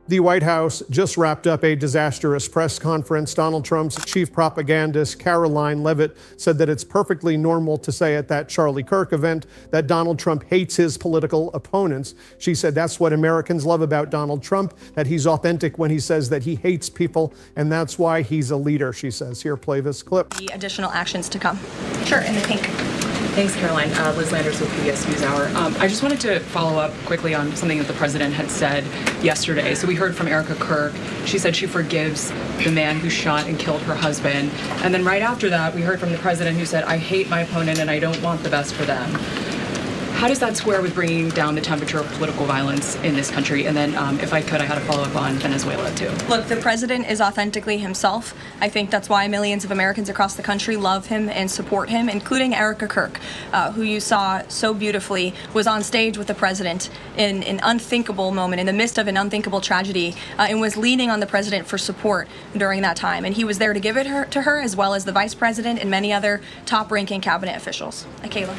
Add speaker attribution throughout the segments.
Speaker 1: The White House just wrapped up a disastrous press conference. Donald Trump's chief propagandist, Caroline Leavitt, said that it's perfectly normal to say at that Charlie Kirk event that Donald Trump hates his political opponents. She said that's what Americans love about Donald Trump, that he's authentic when he says that he hates people, and that's why he's a leader, she says. Here, play this clip.
Speaker 2: The additional actions to come. Sure, in the pink.
Speaker 3: Thanks, Caroline. Liz Landers with PBS NewsHour. I just wanted to follow up quickly on something that the president had said yesterday. So we heard from Erica Kirk. She said she forgives the man who shot and killed her husband. And then right after that, we heard from the president who said, I hate my opponent and I don't want the best for them. How does that square with bringing down the temperature of political violence in this country? And then, if I could, I had a follow-up on Venezuela, too.
Speaker 2: Look, the president is authentically himself. I think that's why millions of Americans across the country love him and support him, including Erica Kirk, who you saw so beautifully was on stage with the president in an unthinkable moment, in the midst of an unthinkable tragedy, and was leaning on the president for support during that time. And he was there to give it to her, as well as the vice president and many other top-ranking cabinet officials. Kayla.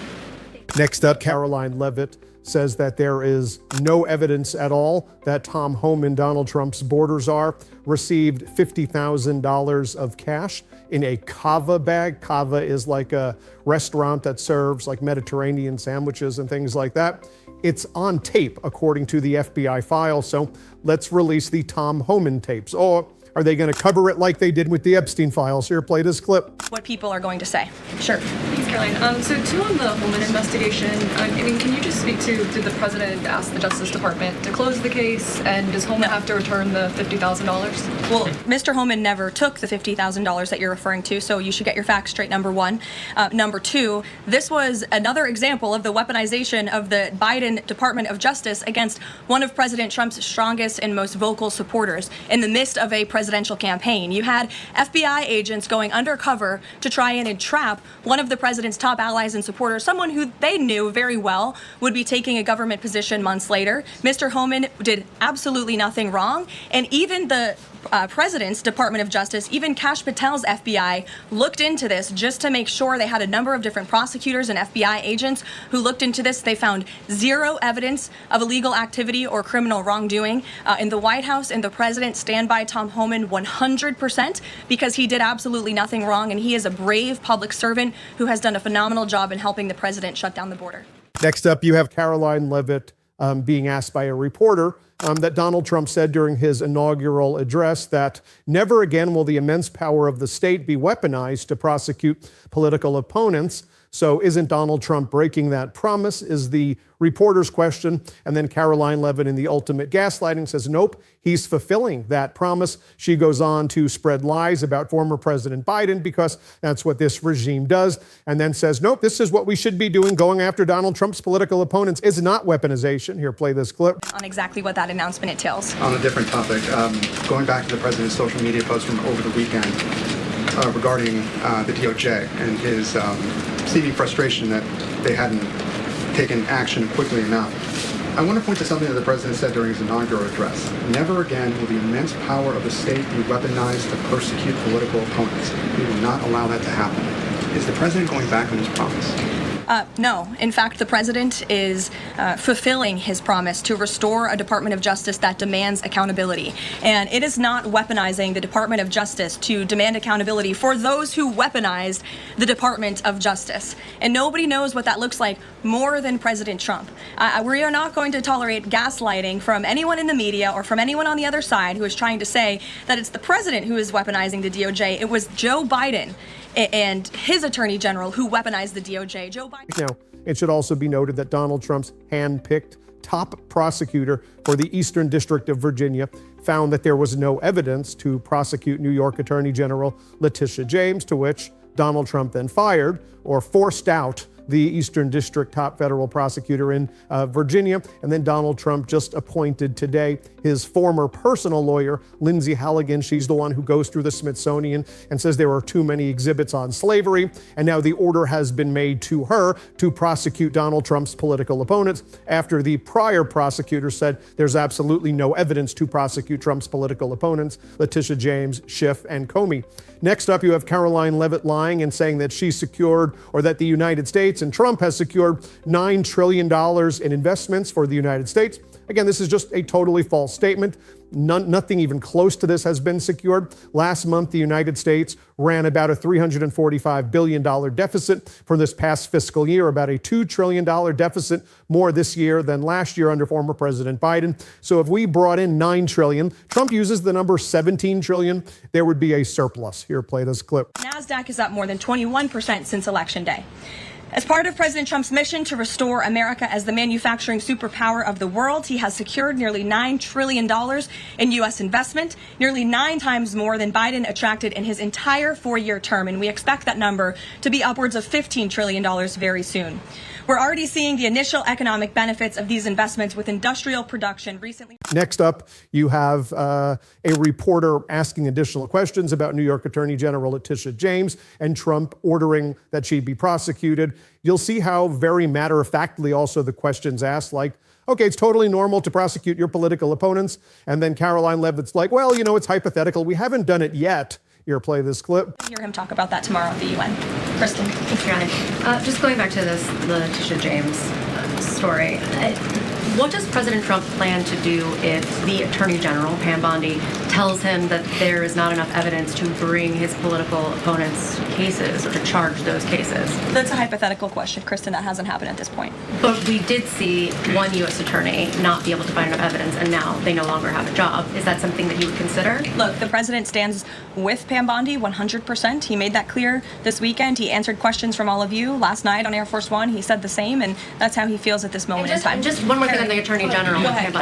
Speaker 1: Next up, Caroline Leavitt says that there is no evidence at all that Tom Homan, Donald Trump's border czar, received $50,000 of cash in a kava bag. Kava is like a restaurant that serves like Mediterranean sandwiches and things like that. It's on tape, according to the FBI file. So let's release the Tom Homan tapes. Or are they going to cover it like they did with the Epstein files? Here, play this clip.
Speaker 2: What people are going to say. Sure.
Speaker 4: Thanks, Caroline. So too on the Homan investigation, can you just speak to, did the president ask the Justice Department to close the case, and does Homan have to return the $50,000?
Speaker 2: Well, Mr. Homan never took the $50,000 that you're referring to, so you should get your facts straight, number one. Number two, this was another example of the weaponization of the Biden Department of Justice against one of President Trump's strongest and most vocal supporters in the midst of a presidential campaign. You had FBI agents going undercover to try and entrap one of the president's top allies and supporters, someone who they knew very well would be taking a government position months later. Mr. Homan did absolutely nothing wrong, and even the president's Department of Justice, even Kash Patel's FBI, looked into this just to make sure. They had a number of different prosecutors and FBI agents who looked into this. They found zero evidence of illegal activity or criminal wrongdoing. In the White House and the president stand by Tom Homan 100% because he did absolutely nothing wrong, and he is a brave public servant who has done a phenomenal job in helping the president shut down the border.
Speaker 1: Next up, you have Caroline Leavitt being asked by a reporter that Donald Trump said during his inaugural address that never again will the immense power of the state be weaponized to prosecute political opponents. So isn't Donald Trump breaking that promise, is the reporter's question. And then Caroline Leavitt, in the ultimate gaslighting, says, nope, he's fulfilling that promise. She goes on to spread lies about former President Biden because that's what this regime does, and then says, nope, this is what we should be doing. Going after Donald Trump's political opponents is not weaponization. Here, play this clip.
Speaker 2: On exactly what that announcement entails.
Speaker 5: On a different topic, going back to the president's social media post from over the weekend regarding the DOJ and his seeming frustration that they hadn't taken action quickly enough. I want to point to something that the president said during his inaugural address. Never again will the immense power of the state be weaponized to persecute political opponents. We will not allow that to happen. Is the president going back on his promise?
Speaker 2: No. In fact, the president is fulfilling his promise to restore a Department of Justice that demands accountability. And it is not weaponizing the Department of Justice to demand accountability for those who weaponized the Department of Justice. And nobody knows what that looks like more than President Trump. We are not going to tolerate gaslighting from anyone in the media or from anyone on the other side who is trying to say that it's the president who is weaponizing the DOJ. It was Joe Biden and his attorney general who weaponized the DOJ. Joe Biden.
Speaker 1: Now, it should also be noted that Donald Trump's hand-picked top prosecutor for the Eastern District of Virginia found that there was no evidence to prosecute New York Attorney General Letitia James, to which Donald Trump then fired or forced out the Eastern District top federal prosecutor in Virginia. And then Donald Trump just appointed today his former personal lawyer, Lindsay Halligan. She's the one who goes through the Smithsonian and says there are too many exhibits on slavery. And now the order has been made to her to prosecute Donald Trump's political opponents after the prior prosecutor said there's absolutely no evidence to prosecute Trump's political opponents, Letitia James, Schiff, and Comey. Next up, you have Caroline Leavitt lying and saying that she secured, or that the United States and Trump has secured $9 trillion in investments for the United States. Again, this is just a totally false statement. Nothing even close to this has been secured. Last month, the United States ran about a $345 billion deficit for this past fiscal year, about a $2 trillion deficit more this year than last year under former President Biden. So if we brought in $9 trillion, Trump uses the number $17 trillion, there would be a surplus. Here, play this clip.
Speaker 2: NASDAQ is up more than 21% since Election Day. As part of President Trump's mission to restore America as the manufacturing superpower of the world, he has secured nearly $9 trillion in U.S. investment, nearly 9 times more than Biden attracted in his entire 4-year term. And we expect that number to be upwards of $15 trillion very soon. We're already seeing the initial economic benefits of these investments with industrial production recently.
Speaker 1: Next up, you have a reporter asking additional questions about New York Attorney General Letitia James and Trump ordering that she be prosecuted. You'll see how very matter-of-factly also the questions asked, like, okay, it's totally normal to prosecute your political opponents. And then Caroline Leavitt's like, well, you know, it's hypothetical. We haven't done it yet. Here, play this clip.
Speaker 2: Hear him talk about that tomorrow at the UN. Kristen.
Speaker 6: Thanks, Ryan. Just going back to this Letitia James story. What does President Trump plan to do if the Attorney General, Pam Bondi, tells him that there is not enough evidence to bring his political opponents' cases or to charge those cases?
Speaker 2: That's a hypothetical question, Kristen. That hasn't happened at this point.
Speaker 6: But we did see one U.S. attorney not be able to find enough evidence, and now they no longer have a job. Is that something that you would consider?
Speaker 2: Look, the president stands with Pam Bondi 100%. He made that clear this weekend. He answered questions from all of you last night on Air Force One. He said the same, and that's how he feels at this moment in time.
Speaker 6: Just one more thing on the Attorney General.
Speaker 2: Go ahead,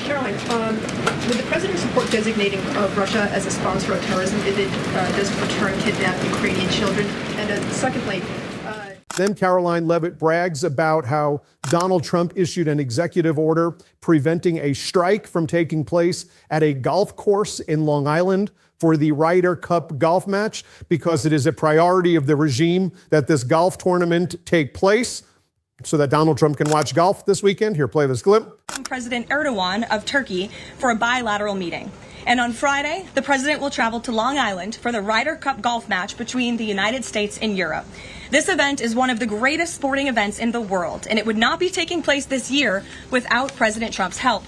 Speaker 7: Caroline, would the president support designating Russia as a sponsor of terrorism if it does return kidnapped Ukrainian children? And secondly,
Speaker 1: Then Caroline Leavitt brags about how Donald Trump issued an executive order preventing a strike from taking place at a golf course in Long Island for the Ryder Cup golf match because it is a priority of the regime that this golf tournament take place so that Donald Trump can watch golf this weekend. Here, play this clip.
Speaker 2: President Erdogan of Turkey for a bilateral meeting. And on Friday, the president will travel to Long Island for the Ryder Cup golf match between the United States and Europe. This event is one of the greatest sporting events in the world, and it would not be taking place this year without President Trump's help.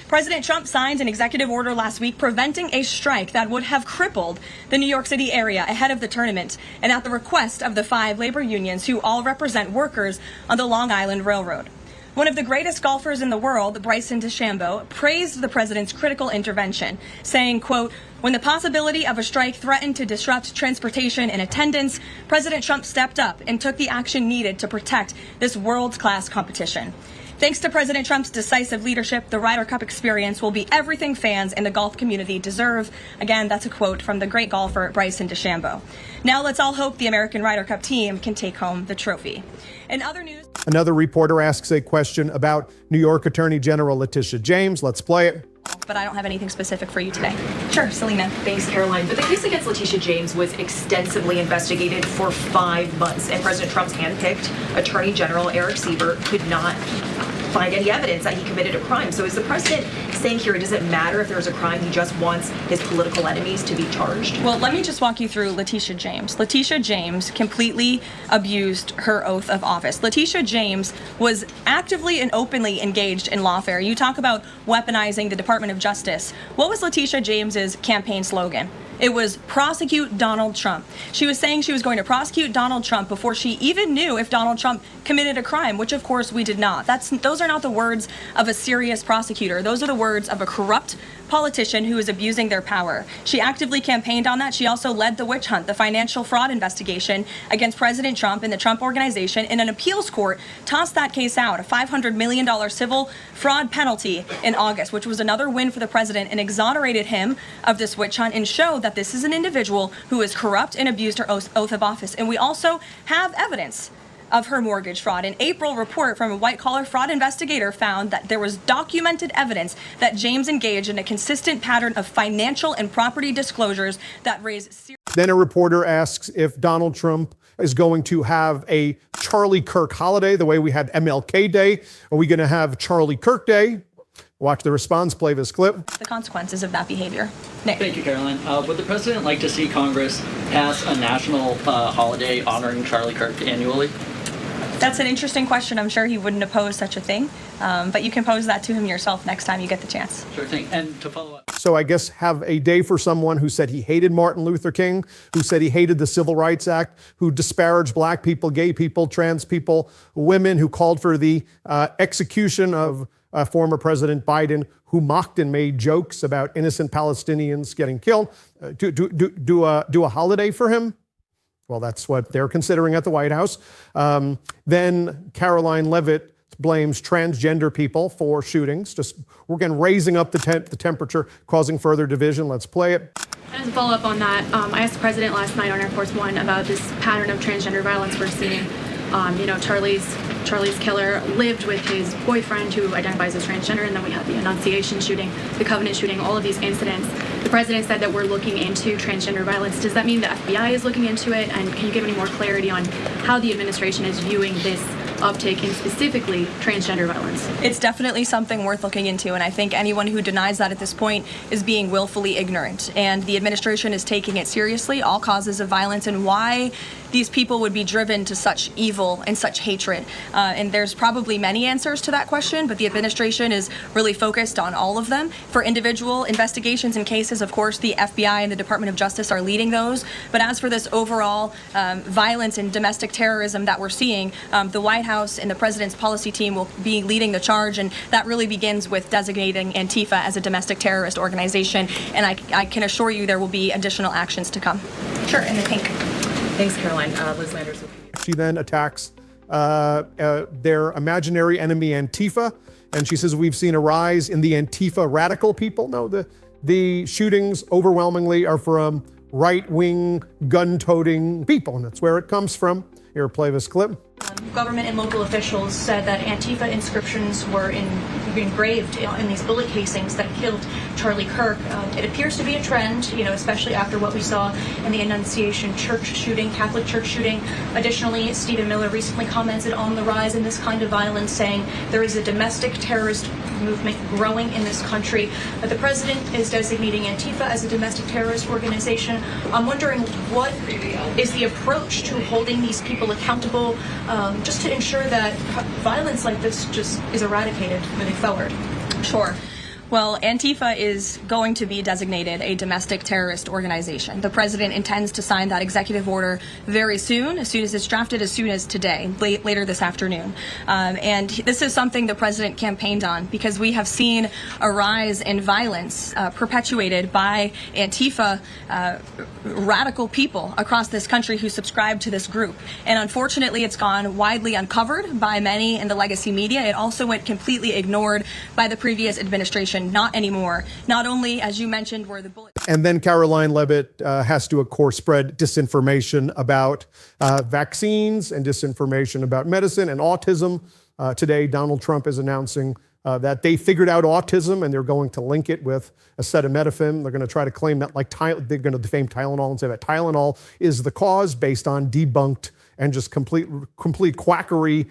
Speaker 2: President Trump signed an executive order last week preventing a strike that would have crippled the New York City area ahead of the tournament, and at the request of the 5 labor unions who all represent workers on the Long Island Railroad. One of the greatest golfers in the world, Bryson DeChambeau, praised the president's critical intervention, saying, quote, "When the possibility of a strike threatened to disrupt transportation and attendance, President Trump stepped up and took the action needed to protect this world-class competition. Thanks to President Trump's decisive leadership, the Ryder Cup experience will be everything fans and the golf community deserve." Again, that's a quote from the great golfer Bryson DeChambeau. Now let's all hope the American Ryder Cup team can take home the trophy. In other news,
Speaker 1: another reporter asks a question about New York Attorney General Letitia James. Let's play it.
Speaker 2: But I don't have anything specific for you today. Sure, Selena.
Speaker 8: Thanks, Caroline. But the case against Letitia James was extensively investigated for 5 months, and President Trump's handpicked Attorney General Eric Siebert could not find any evidence that he committed a crime. So is the president saying here it doesn't matter if there's a crime, he just wants his political enemies to be charged?
Speaker 2: Well, let me just walk you through Letitia James. Letitia James completely abused her oath of office. Letitia James was actively and openly engaged in lawfare. You talk about weaponizing the Department of Justice. What was Letitia James's campaign slogan? It was prosecute Donald Trump. She was saying she was going to prosecute Donald Trump before she even knew if Donald Trump committed a crime, which of course we did not. Those are not the words of a serious prosecutor. Those are the words of a corrupt politician who is abusing their power. She actively campaigned on that. She also led the witch hunt, the financial fraud investigation against President Trump and the Trump Organization, and an appeals court tossed that case out, a $500 million civil fraud penalty in August, which was another win for the president and exonerated him of this witch hunt and showed that this is an individual who is corrupt and abused her oath of office. And we also have evidence of her mortgage fraud. An April report from a white-collar fraud investigator found that there was documented evidence that James engaged in a consistent pattern of financial and property disclosures that raised serious...
Speaker 1: Then a reporter asks if Donald Trump is going to have a Charlie Kirk holiday the way we had MLK Day. Are we going to have Charlie Kirk Day? Watch the response, play this clip.
Speaker 2: The consequences of that behavior. Nick.
Speaker 9: Thank you, Caroline. Would the president like to see Congress pass a national holiday honoring Charlie Kirk annually?
Speaker 2: That's an interesting question. I'm sure he wouldn't oppose such a thing, but you can pose that to him yourself next time you get the chance.
Speaker 9: Sure thing. And to follow up.
Speaker 1: So I guess have a day for someone who said he hated Martin Luther King, who said he hated the Civil Rights Act, who disparaged black people, gay people, trans people, women, who called for the execution of former President Biden, who mocked and made jokes about innocent Palestinians getting killed. Do a holiday for him? Well, that's what they're considering at the White House. Then Caroline Leavitt blames transgender people for shootings. Just, we're again raising up the temperature, causing further division. Let's play it.
Speaker 10: And as a follow-up on that, I asked the president last night on Air Force One about this pattern of transgender violence we're seeing. Charlie's killer lived with his boyfriend who identifies as transgender, and then we had the Annunciation shooting, the Covenant shooting, all of these incidents. The president said that we're looking into transgender violence. Does that mean the FBI is looking into it? And can you give any more clarity on how the administration is viewing this uptake in specifically transgender violence?
Speaker 2: It's definitely something worth looking into, and I think anyone who denies that at this point is being willfully ignorant. And the administration is taking it seriously, all causes of violence, and why these people would be driven to such evil and such hatred. And there's probably many answers to that question, but the administration is really focused on all of them. For individual investigations and cases, of course, the FBI and the Department of Justice are leading those. But as for this overall violence and domestic terrorism that we're seeing, the White House and the president's policy team will be leading the charge, and that really begins with designating Antifa as a domestic terrorist organization. And I can assure you there will be additional actions to come. Sure, in the pink.
Speaker 8: Thanks, Caroline. Liz Landers.
Speaker 1: She then attacks their imaginary enemy, Antifa, and she says we've seen a rise in the Antifa radical people. No, the shootings overwhelmingly are from right-wing, gun-toting people, and that's where it comes from. Here, play this clip.
Speaker 11: Government and local officials said that Antifa inscriptions were engraved in these bullet casings that killed Charlie Kirk. It appears to be a trend, especially after what we saw in the Annunciation church shooting, Catholic church shooting. Additionally, Stephen Miller recently commented on the rise in this kind of violence, saying there is a domestic terrorist movement growing in this country. The president is designating Antifa as a domestic terrorist organization. I'm wondering, what is the approach to holding these people accountable, just to ensure that violence like this just is eradicated moving forward?
Speaker 2: Sure. Well, Antifa is going to be designated a domestic terrorist organization. The president intends to sign that executive order very soon as it's drafted, as soon as today, later this afternoon. And this is something the president campaigned on, because we have seen a rise in violence perpetuated by Antifa radical people across this country who subscribe to this group. And unfortunately, it's gone widely uncovered by many in the legacy media. It also went completely ignored by the previous administration. Not anymore. Not only, as you mentioned, were the bullets.
Speaker 1: And then Caroline Leavitt has to, of course, spread disinformation about vaccines and disinformation about medicine and autism. Today, Donald Trump is announcing that they figured out autism, and they're going to link it with acetaminophen. They're going to try to claim that, they're going to defame Tylenol and say that Tylenol is the cause, based on debunked and just complete quackery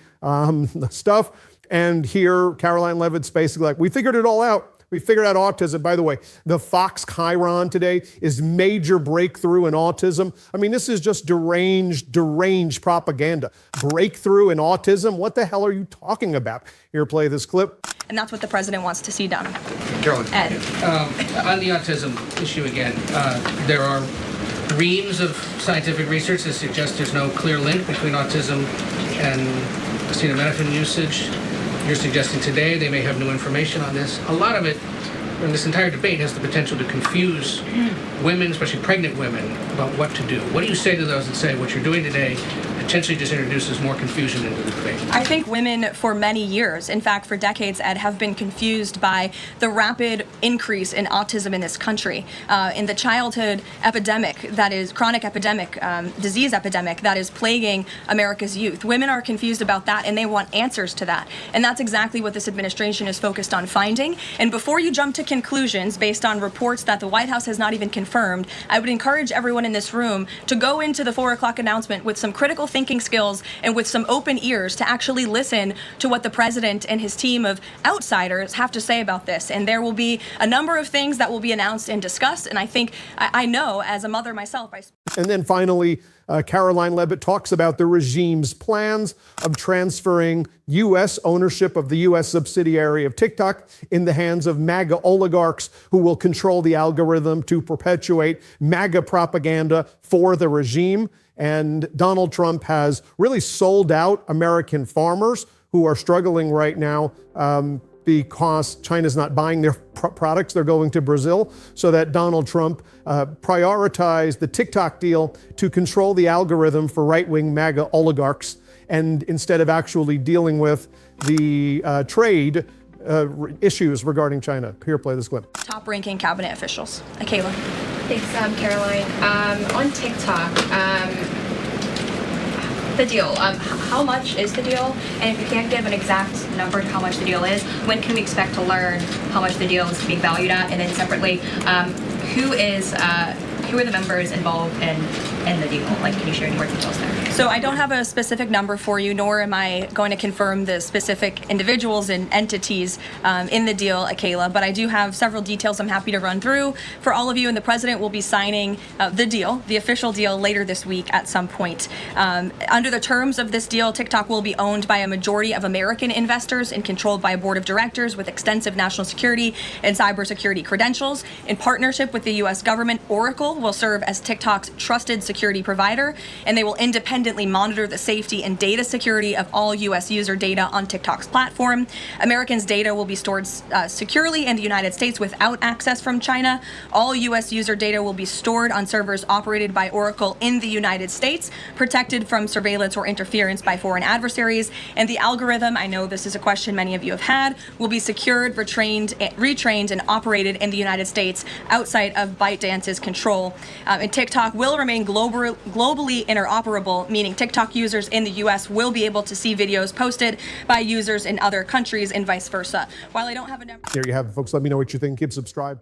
Speaker 1: stuff. And here, Caroline Leavitt's basically like, we figured it all out. We figured out autism. By the way, the Fox Chiron today is major breakthrough in autism. I mean, this is just deranged propaganda. Breakthrough in autism? What the hell are you talking about? Here, play this clip.
Speaker 2: And that's what the president wants to see done.
Speaker 5: Caroline.
Speaker 2: Ed.
Speaker 12: On the autism issue again, there are reams of scientific research that suggests there's no clear link between autism and acetaminophen usage. You're suggesting today they may have new information on this. A lot of it, in this entire debate, has the potential to confuse women, especially pregnant women, about what to do. What do you say to those that say what you're doing today potentially just introduces more confusion into the debate?
Speaker 2: I think women for many years, in fact for decades, Ed, have been confused by the rapid increase in autism in this country, in the childhood epidemic, that is chronic epidemic, disease epidemic that is plaguing America's youth. Women are confused about that, and they want answers to that. And that's exactly what this administration is focused on finding. And before you jump to conclusions based on reports that the White House has not even confirmed, I would encourage everyone in this room to go into the 4 o'clock announcement with some critical thinking skills and with some open ears to actually listen to what the president and his team of outsiders have to say about this. And there will be a number of things that will be announced and discussed. And I think, I know as a mother myself.
Speaker 1: And then finally, Caroline Leavitt talks about the regime's plans of transferring U.S. ownership of the U.S. subsidiary of TikTok in the hands of MAGA oligarchs who will control the algorithm to perpetuate MAGA propaganda for the regime. And Donald Trump has really sold out American farmers who are struggling right now because China's not buying their products. They're going to Brazil, so that Donald Trump prioritized the TikTok deal to control the algorithm for right-wing MAGA oligarchs, and instead of actually dealing with the trade issues regarding China. Here, play this clip.
Speaker 2: Top-ranking cabinet officials. Kayla.
Speaker 13: Thanks, Caroline. On TikTok, the deal. How much is the deal? And if you can't give an exact number to how much the deal is, when can we expect to learn how much the deal is being valued at? And then separately, who are the members involved in the deal? Like, can you share any more details there?
Speaker 2: So I don't have a specific number for you, nor am I going to confirm the specific individuals and entities in the deal, Kayla, but I do have several details I'm happy to run through for all of you, and the president will be signing the deal, the official deal, later this week at some point. Under the terms of this deal, TikTok will be owned by a majority of American investors and controlled by a board of directors with extensive national security and cybersecurity credentials. In partnership with the U.S. government, Oracle will serve as TikTok's trusted security provider, and they will independently monitor the safety and data security of all U.S. user data on TikTok's platform. Americans' data will be stored securely in the United States without access from China. All U.S. user data will be stored on servers operated by Oracle in the United States, protected from surveillance or interference by foreign adversaries. And the algorithm, I know this is a question many of you have had, will be secured, retrained, and operated in the United States outside of ByteDance's control. And TikTok will remain globally interoperable, meaning TikTok users in the U.S. will be able to see videos posted by users in other countries and vice versa. While I don't have a number...
Speaker 1: There you have it, folks. Let me know what you think. Keep subscribed.